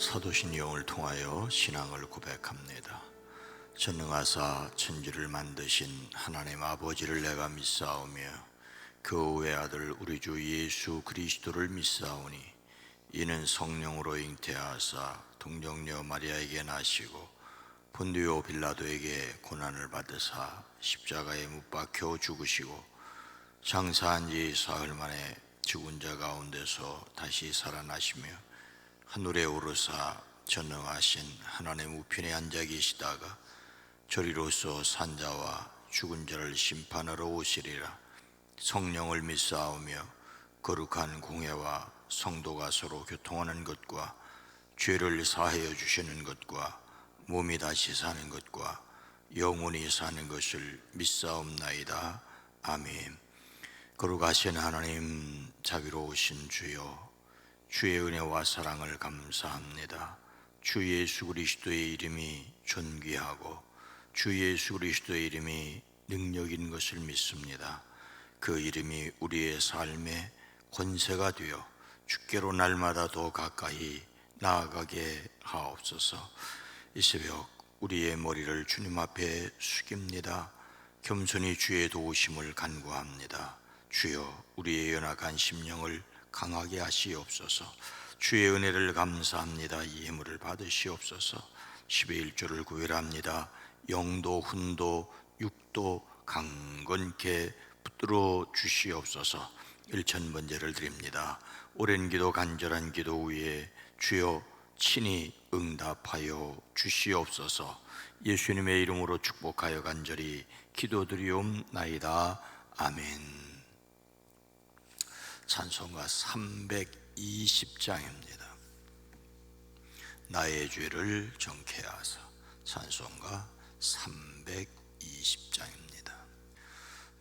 사도신 영을 통하여 신앙을 고백합니다. 전능하사 천지를 만드신 하나님 아버지를 내가 믿사오며 그 외아들 우리 주 예수 그리스도를 믿사오니 이는 성령으로 잉태하사 동정녀 마리아에게 나시고 본디오 빌라도에게 고난을 받으사 십자가에 못 박혀 죽으시고 장사한 지 사흘 만에 죽은 자 가운데서 다시 살아나시며 하늘에 오르사 전능하신 하나님 우편에 앉아 계시다가 저리로서 산자와 죽은 자를 심판하러 오시리라. 성령을 믿사오며 거룩한 공회와 성도가 서로 교통하는 것과 죄를 사하여 주시는 것과 몸이 다시 사는 것과 영원히 사는 것을 믿사옵나이다. 아멘. 거룩하신 하나님, 자비로우신 주여, 주의 은혜와 사랑을 감사합니다. 주 예수 그리스도의 이름이 존귀하고 주 예수 그리스도의 이름이 능력인 것을 믿습니다. 그 이름이 우리의 삶에 권세가 되어 주께로 날마다 더 가까이 나아가게 하옵소서. 이 새벽 우리의 머리를 주님 앞에 숙입니다. 겸손히 주의 도우심을 간구합니다. 주여, 우리의 연약한 심령을 강하게 하시옵소서. 주의 은혜를 감사합니다. 이 예물을 받으시옵소서. 10의 1조를 구별합니다. 영도 훈도 육도 강건케 붙들어 주시옵소서. 1000번제를 드립니다. 오랜 기도 간절한 기도 위에 주여 친히 응답하여 주시옵소서. 예수님의 이름으로 축복하여 간절히 기도드리옵나이다. 아멘. 찬송가 320장입니다. 나의 죄를 정케 하사. 찬송가 320장입니다.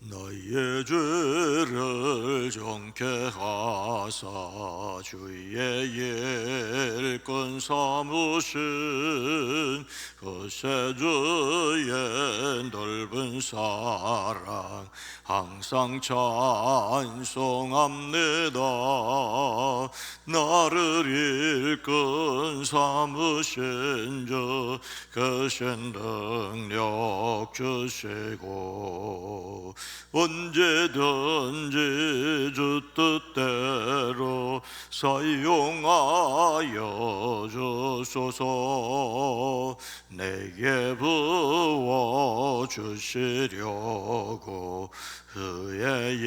나의 죄를 정케 하사 주의 일꾼 삼으신 거세주의 넓은 사랑 항상 찬송합니다. 나를 일꾼 삼으신 주 크신 능력 주시고 언제든지 주 뜻대로 사용하여 주소서. 내게 부어주시려고 그의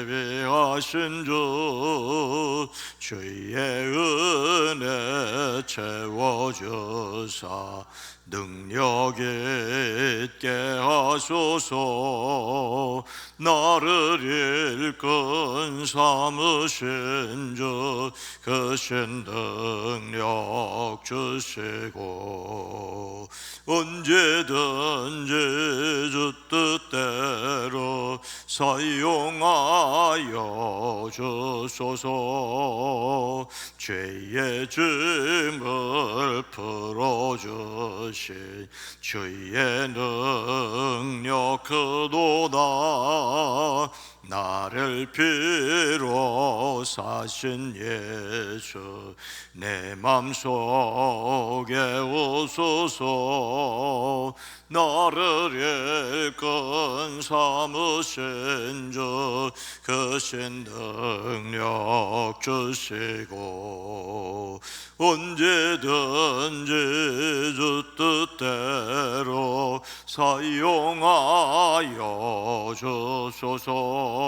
예비하신 주 주의 은혜 채워주사 능력 있게 하소서. 나를 일꾼 삼으신 주 크신 능력 주시고 언제든지 주 뜻대로 사용하여 주소서. 죄의 짐을 풀어주신 주의 능력 크도다. 나를 피로 사신 예수 내 맘속에 오소서. 나를 일꾼 삼으신 주 크신 능력 주시고 언제든지 주 뜻대로 사용하여 주소서.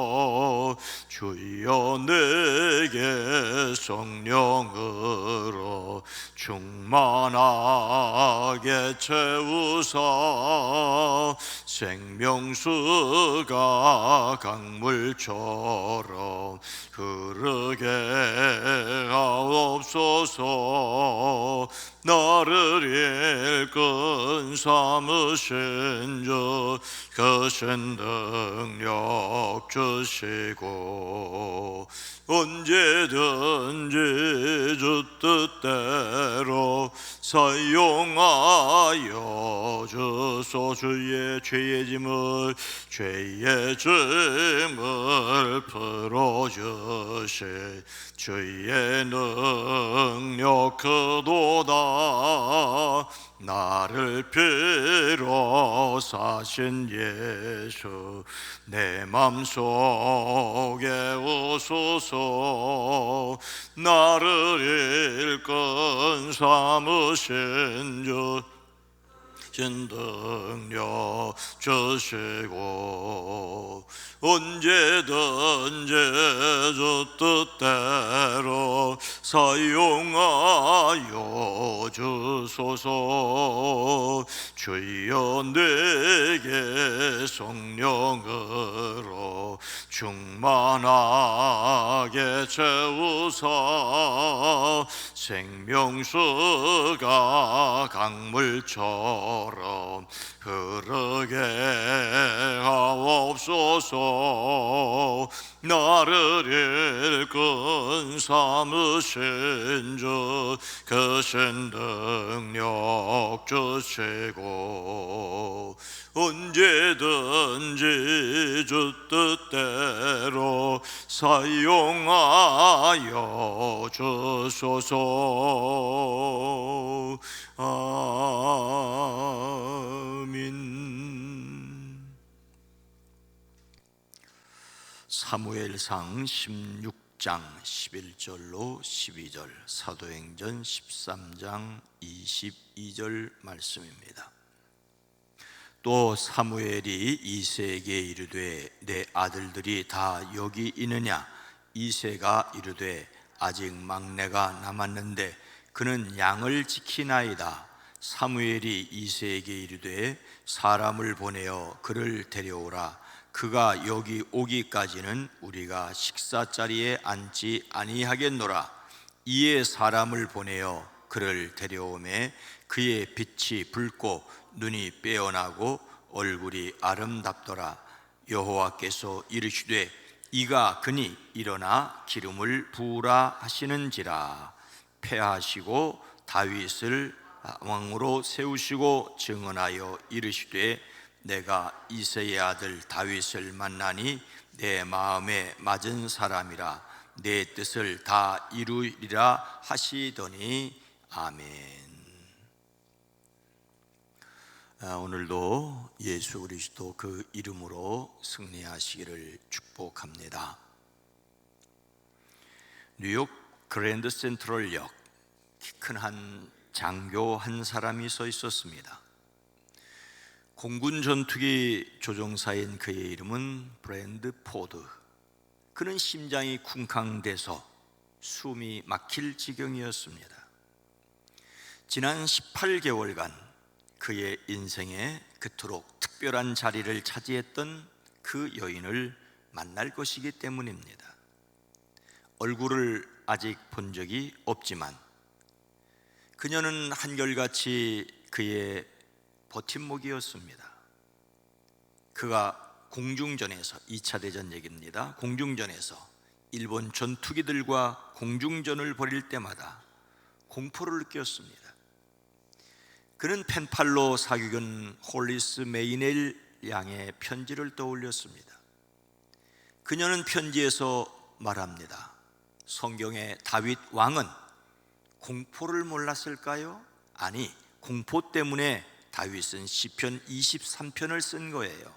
주여, 내게 성령으로 충만하게 채우사 생명수가 강물처럼 흐르게 하옵소서. 나를 일꾼 삼으신 주 크신 능력 주시고 언제든지 주 뜻대로 사용하여 주소. 주의 죄의 짐을 풀어주시. 주의 능력 크도다. 나를 필요 사신 예수, 내 맘속에 오소서. 나를 일꾼 삼으신 주 능력 주시고, 언제든지 주 뜻대로 사용하여 주소서. 주여 내게 성령으로 충만하게 채우사 생명수가 강물처럼 흐르게 하옵소서. 나를 일꾼 삼으신 주 크신 능력 주시고, 언제든지 주 뜻대로 사용하여 주소서. 아멘. 사무엘상 16장 11절로 12절, 사도행전 13장 22절 말씀입니다. 또 사무엘이 이새에게 이르되 내 아들들이 다 여기 있느냐? 이새가 이르되 아직 막내가 남았는데 그는 양을 지키나이다. 사무엘이 이새에게 이르되 사람을 보내어 그를 데려오라. 그가 여기 오기까지는 우리가 식사자리에 앉지 아니하겠노라. 이에 사람을 보내어 그를 데려오매 그의 빛이 붉고 눈이 빼어나고 얼굴이 아름답더라. 여호와께서 이르시되 이가 그니 일어나 기름을 부으라 하시는지라. 패하시고 다윗을 왕으로 세우시고 증언하여 이르시되 내가 이새의 아들 다윗을 만나니 내 마음에 맞은 사람이라. 내 뜻을 다 이루리라 하시더니 아멘. 오늘도 예수 그리스도 그 이름으로 승리하시기를 축복합니다. 뉴욕 그랜드 센트럴역, 키 큰 한 장교 한 사람이 서 있었습니다. 공군 전투기 조종사인 그의 이름은 브랜드 포드. 그는 심장이 쿵쾅대서 숨이 막힐 지경이었습니다. 지난 18개월간 그의 인생에 그토록 특별한 자리를 차지했던 그 여인을 만날 것이기 때문입니다. 얼굴을 아직 본 적이 없지만 그녀는 한결같이 그의 버팀목이었습니다. 그가 공중전에서, 2차 대전 얘기입니다. 공중전에서 일본 전투기들과 공중전을 벌일 때마다 공포를 느꼈습니다. 그는 펜팔로 사귀건 홀리스 메이넬 양의 편지를 떠올렸습니다. 그녀는 편지에서 말합니다. 성경의 다윗 왕은 공포를 몰랐을까요? 아니, 공포 때문에 다윗은 시편 23편을 쓴 거예요.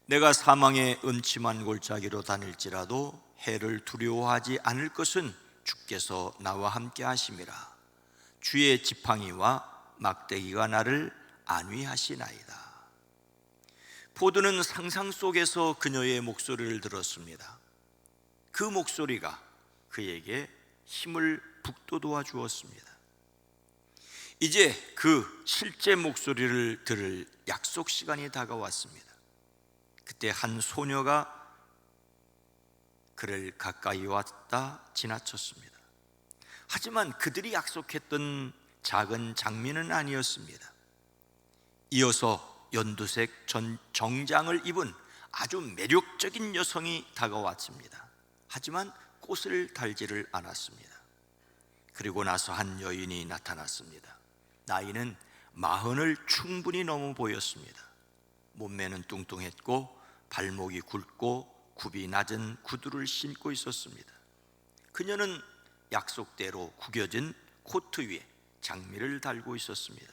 내가 사망의 음침한 골짜기로 다닐지라도 해를 두려워하지 않을 것은 주께서 나와 함께 하심이라. 주의 지팡이와 막대기가 나를 안위하시나이다. 포드는 상상 속에서 그녀의 목소리를 들었습니다. 그 목소리가 그에게 힘을 북돋워 주었습니다. 이제 그 실제 목소리를 들을 약속 시간이 다가왔습니다. 그때 한 소녀가 그를 가까이 왔다 지나쳤습니다. 하지만 그들이 약속했던 작은 장미는 아니었습니다. 이어서 연두색 정장을 입은 아주 매력적인 여성이 다가왔습니다. 하지만 꽃을 달지를 않았습니다. 그리고 나서 한 여인이 나타났습니다. 나이는 40을 충분히 넘어 보였습니다. 몸매는 뚱뚱했고 발목이 굵고 굽이 낮은 구두를 신고 있었습니다. 그녀는 약속대로 구겨진 코트 위에 장미를 달고 있었습니다.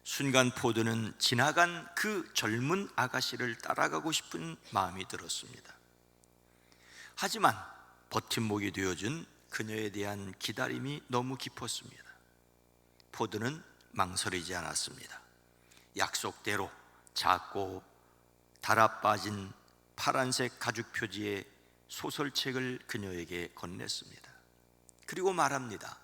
순간 포드는 지나간 그 젊은 아가씨를 따라가고 싶은 마음이 들었습니다. 하지만 버팀목이 되어준 그녀에 대한 기다림이 너무 깊었습니다. 포드는 망설이지 않았습니다. 약속대로 작고 달아 빠진 파란색 가죽 표지의 소설책을 그녀에게 건넸습니다. 그리고 말합니다.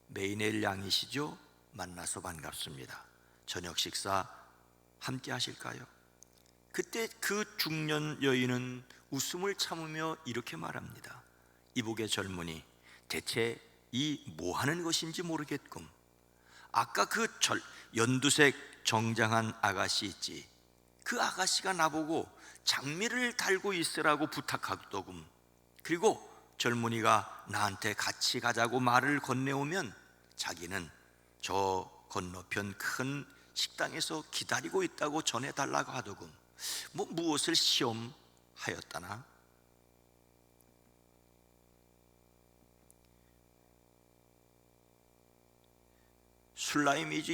메이넬 양이시죠? 만나서 반갑습니다. 저녁 식사 함께 하실까요? 그때 그 중년 여인은 웃음을 참으며 이렇게 말합니다. 이복의 젊은이, 대체 이 뭐 하는 것인지 모르겠군. 아까 그 연두색 정장한 아가씨 있지, 그 아가씨가 나보고 장미를 달고 있으라고 부탁하더군. 그리고 젊은이가 나한테 같이 가자고 말을 건네오면 자기는 저 건너편 큰 식당에서 기다리고 있다고 전해달라고 하더군. 무엇을 시험하였다나? 술라이미즈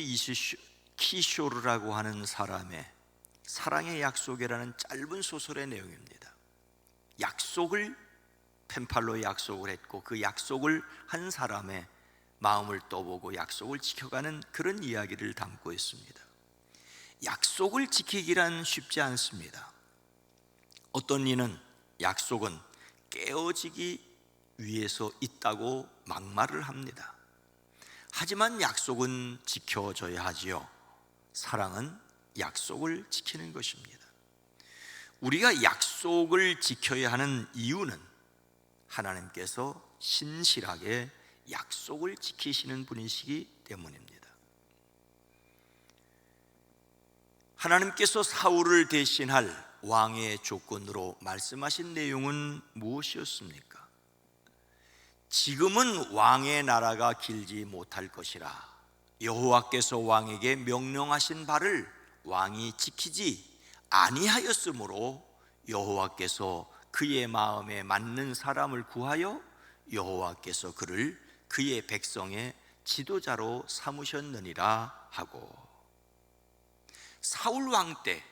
키쇼르라고 하는 사람의 사랑의 약속이라는 짧은 소설의 내용입니다. 약속을 펜팔로 약속을 했고 그 약속을 한 사람의 마음을 떠보고 약속을 지켜가는 그런 이야기를 담고 있습니다. 약속을 지키기란 쉽지 않습니다. 어떤 이는 약속은 깨어지기 위해서 있다고 막말을 합니다. 하지만 약속은 지켜져야 하지요. 사랑은 약속을 지키는 것입니다. 우리가 약속을 지켜야 하는 이유는 하나님께서 신실하게 약속을 지키시는 분이시기 때문입니다. 하나님께서 사울을 대신할 왕의 조건으로 말씀하신 내용은 무엇이었습니까? 지금은 왕의 나라가 길지 못할 것이라 여호와께서 왕에게 명령하신 바를 왕이 지키지 아니하였으므로 여호와께서 그의 마음에 맞는 사람을 구하여 여호와께서 그를 그의 백성의 지도자로 삼으셨느니라 하고, 사울 왕 때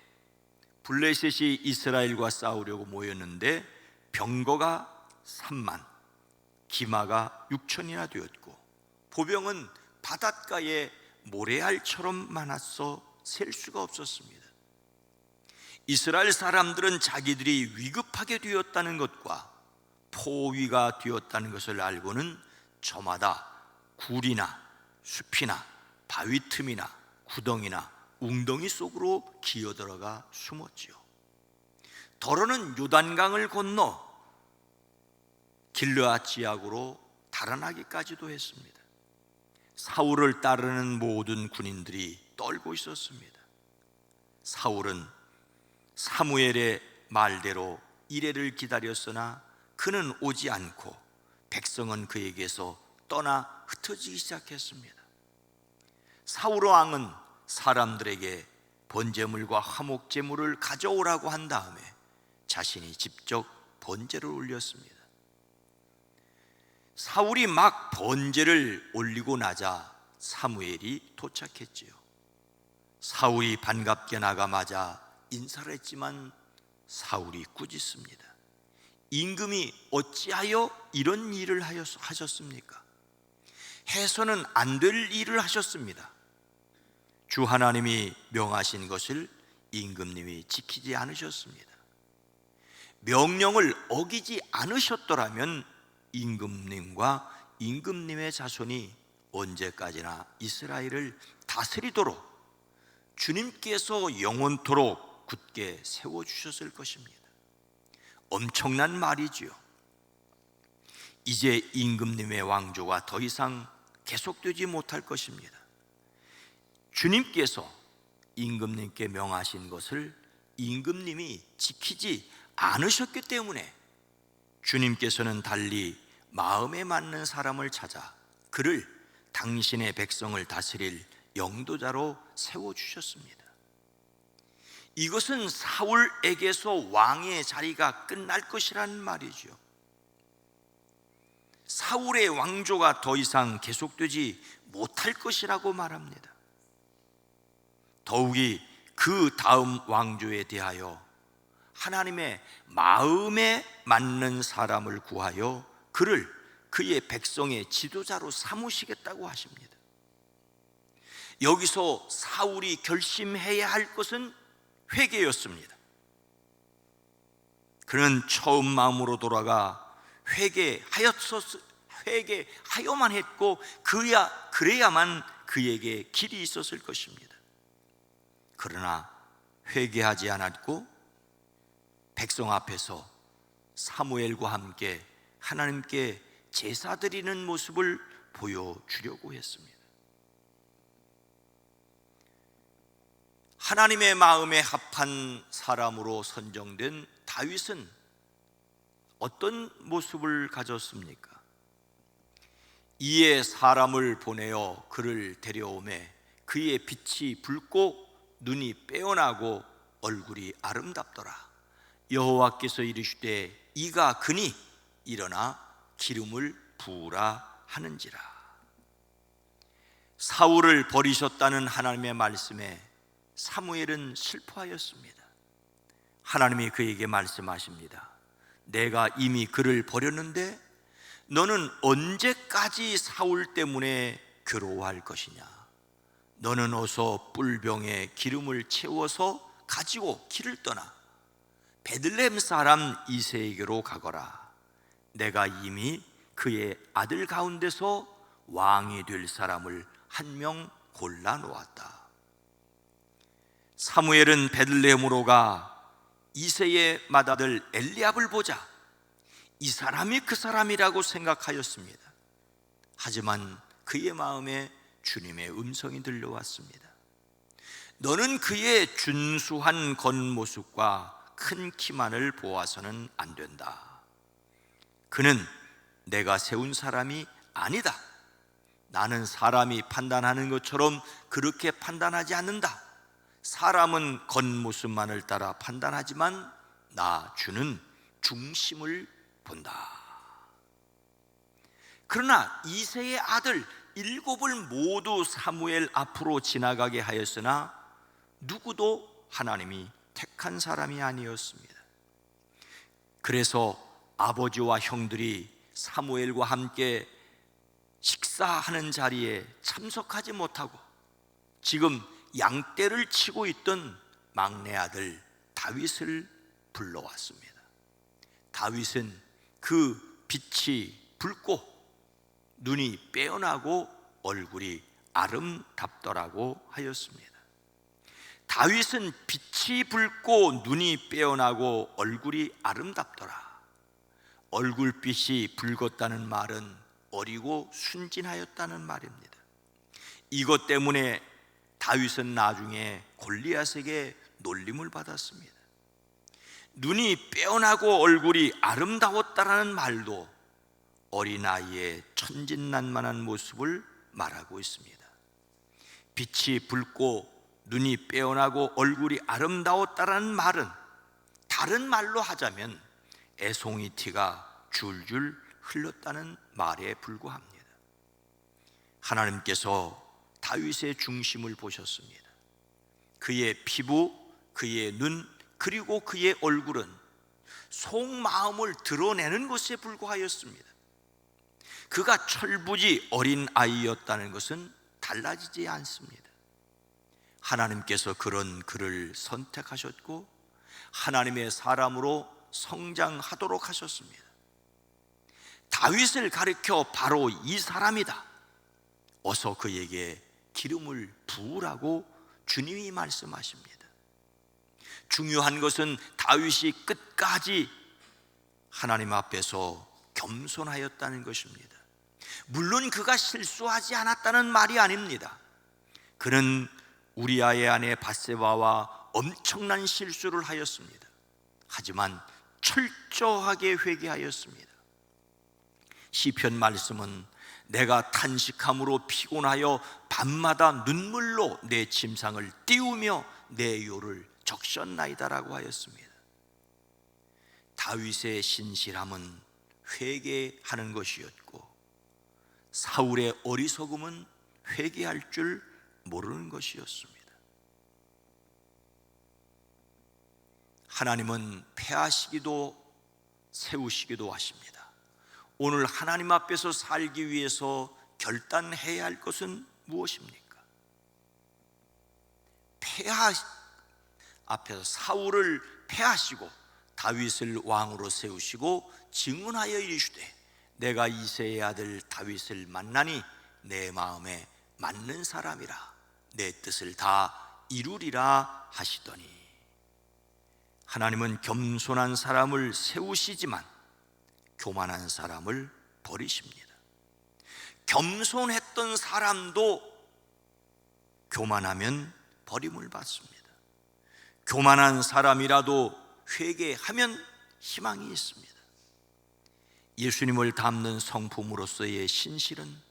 블레셋이 이스라엘과 싸우려고 모였는데 병거가 3만, 기마가 6천이나 되었고 보병은 바닷가에 모래알처럼 많았어 셀 수가 없었습니다. 이스라엘 사람들은 자기들이 위급하게 되었다는 것과 포위가 되었다는 것을 알고는 저마다 굴이나 숲이나 바위 틈이나 구덩이나 웅덩이 속으로 기어들어가 숨었지요. 더러는 요단강을 건너 길르앗 지역으로 달아나기까지도 했습니다. 사울을 따르는 모든 군인들이 떨고 있었습니다. 사울은 사무엘의 말대로 이레를 기다렸으나 그는 오지 않고 백성은 그에게서 떠나 흩어지기 시작했습니다. 사울 왕은 사람들에게 번제물과 화목제물을 가져오라고 한 다음에 자신이 직접 번제를 올렸습니다. 사울이 막 번제를 올리고 나자 사무엘이 도착했지요. 사울이 반갑게 나가마자 인사를 했지만 사울이 꾸짖습니다. 임금이 어찌하여 이런 일을 하셨습니까? 해서는 안 될 일을 하셨습니다. 주 하나님이 명하신 것을 임금님이 지키지 않으셨습니다. 명령을 어기지 않으셨더라면 임금님과 임금님의 자손이 언제까지나 이스라엘을 다스리도록 주님께서 영원토록 굳게 세워주셨을 것입니다. 엄청난 말이지요. 이제 임금님의 왕조가 더 이상 계속되지 못할 것입니다. 주님께서 임금님께 명하신 것을 임금님이 지키지 않으셨기 때문에 주님께서는 달리 마음에 맞는 사람을 찾아 그를 당신의 백성을 다스릴 영도자로 세워주셨습니다. 이것은 사울에게서 왕의 자리가 끝날 것이라는 말이죠. 사울의 왕조가 더 이상 계속되지 못할 것이라고 말합니다. 더욱이 그 다음 왕조에 대하여 하나님의 마음에 맞는 사람을 구하여 그를 그의 백성의 지도자로 삼으시겠다고 하십니다. 여기서 사울이 결심해야 할 것은 회개였습니다. 그는 처음 마음으로 돌아가 회개하여만 했고 그래야만 그에게 길이 있었을 것입니다. 그러나 회개하지 않았고 백성 앞에서 사무엘과 함께 하나님께 제사 드리는 모습을 보여주려고 했습니다. 하나님의 마음에 합한 사람으로 선정된 다윗은 어떤 모습을 가졌습니까? 이에 사람을 보내어 그를 데려오매 그의 빛이 붉고 눈이 빼어나고 얼굴이 아름답더라. 여호와께서 이르시되 이가 그니 일어나 기름을 부으라 하는지라. 사울을 버리셨다는 하나님의 말씀에 사무엘은 슬퍼하였습니다. 하나님이 그에게 말씀하십니다. 내가 이미 그를 버렸는데 너는 언제까지 사울 때문에 괴로워할 것이냐? 너는 어서 뿔병에 기름을 채워서 가지고 길을 떠나 베들레헴 사람 이새에게로 가거라. 내가 이미 그의 아들 가운데서 왕이 될 사람을 한 명 골라 놓았다. 사무엘은 베들레헴으로 가 이새의 맏아들 엘리압을 보자 이 사람이 그 사람이라고 생각하였습니다. 하지만 그의 마음에 주님의 음성이 들려왔습니다. 너는 그의 준수한 겉모습과 큰 키만을 보아서는 안 된다. 그는 내가 세운 사람이 아니다. 나는 사람이 판단하는 것처럼 그렇게 판단하지 않는다. 사람은 겉모습만을 따라 판단하지만 나 주는 중심을 본다. 그러나 이새의 아들 7을 모두 사무엘 앞으로 지나가게 하였으나 누구도 하나님이 택한 사람이 아니었습니다. 그래서 아버지와 형들이 사무엘과 함께 식사하는 자리에 참석하지 못하고 지금 양떼를 치고 있던 막내 아들 다윗을 불러왔습니다. 다윗은 그 빛이 붉고 눈이 빼어나고 얼굴이 아름답더라고 하였습니다. 다윗은 빛이 붉고 눈이 빼어나고 얼굴이 아름답더라. 얼굴빛이 붉었다는 말은 어리고 순진하였다는 말입니다. 이것 때문에 다윗은 나중에 골리앗에게 놀림을 받았습니다. 눈이 빼어나고 얼굴이 아름다웠다라는 말도 어린아이의 천진난만한 모습을 말하고 있습니다. 빛이 붉고 눈이 빼어나고 얼굴이 아름다웠다라는 말은 다른 말로 하자면 애송이티가 줄줄 흘렀다는 말에 불과합니다. 하나님께서 다윗의 중심을 보셨습니다. 그의 피부, 그의 눈, 그리고 그의 얼굴은 속마음을 드러내는 것에 불과하였습니다. 그가 철부지 어린 아이였다는 것은 달라지지 않습니다. 하나님께서 그런 그를 선택하셨고 하나님의 사람으로 성장하도록 하셨습니다. 다윗을 가리켜 바로 이 사람이다. 어서 그에게 기름을 부으라고 주님이 말씀하십니다. 중요한 것은 다윗이 끝까지 하나님 앞에서 겸손하였다는 것입니다. 물론 그가 실수하지 않았다는 말이 아닙니다. 그는 우리아의 아내 밧세바와 엄청난 실수를 하였습니다. 하지만 철저하게 회개하였습니다. 시편 말씀은 내가 탄식함으로 피곤하여 밤마다 눈물로 내 침상을 띄우며 내 요를 적셨나이다라고 하였습니다. 다윗의 신실함은 회개하는 것이었고 사울의 어리석음은 회개할 줄 모르는 것이었습니다. 하나님은 폐하시기도 세우시기도 하십니다. 오늘 하나님 앞에서 살기 위해서 결단해야 할 것은 무엇입니까? 폐하 앞에서 사울을 폐하시고 다윗을 왕으로 세우시고 증언하여 이르시되 내가 이새의 아들 다윗을 만나니 내 마음에 맞는 사람이라 내 뜻을 다 이루리라 하시더니, 하나님은 겸손한 사람을 세우시지만 교만한 사람을 버리십니다. 겸손했던 사람도 교만하면 버림을 받습니다. 교만한 사람이라도 회개하면 희망이 있습니다. 예수님을 닮는 성품으로서의 신실은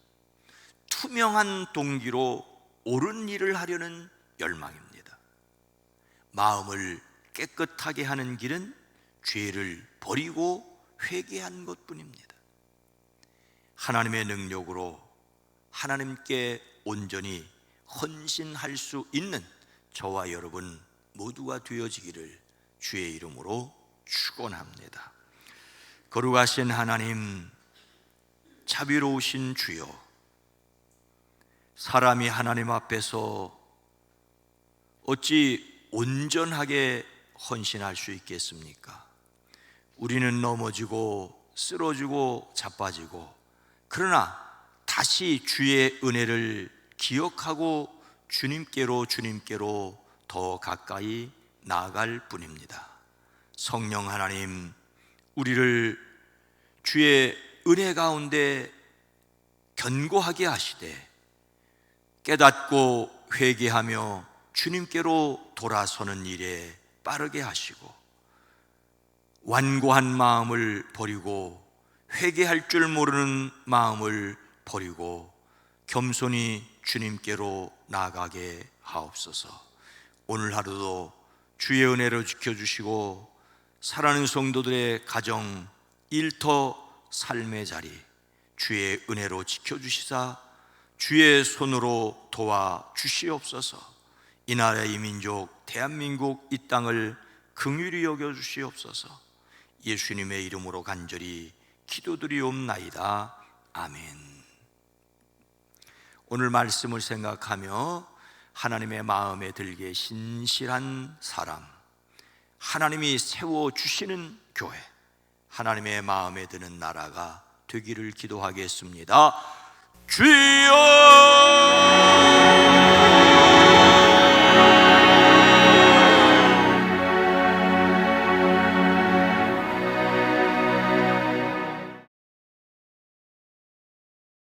투명한 동기로 옳은 일을 하려는 열망입니다. 마음을 깨끗하게 하는 길은 죄를 버리고 회개한 것뿐입니다. 하나님의 능력으로 하나님께 온전히 헌신할 수 있는 저와 여러분 모두가 되어지기를 주의 이름으로 축원합니다. 거룩하신 하나님, 자비로우신 주여, 사람이 하나님 앞에서 어찌 온전하게 헌신할 수 있겠습니까? 우리는 넘어지고 쓰러지고 자빠지고, 그러나 다시 주의 은혜를 기억하고 주님께로 더 가까이 나아갈 뿐입니다. 성령 하나님, 우리를 주의 은혜 가운데 견고하게 하시되 깨닫고 회개하며 주님께로 돌아서는 일에 빠르게 하시고, 완고한 마음을 버리고 회개할 줄 모르는 마음을 버리고 겸손히 주님께로 나아가게 하옵소서. 오늘 하루도 주의 은혜로 지켜주시고 사랑하는 성도들의 가정, 일터, 삶의 자리 주의 은혜로 지켜주시사 주의 손으로 도와주시옵소서. 이 나라 이 민족 대한민국 이 땅을 긍휼히 여겨주시옵소서. 예수님의 이름으로 간절히 기도드리옵나이다. 아멘. 오늘 말씀을 생각하며 하나님의 마음에 들게 신실한 사람, 하나님이 세워주시는 교회, 하나님의 마음에 드는 나라가 되기를 기도하겠습니다. 주여!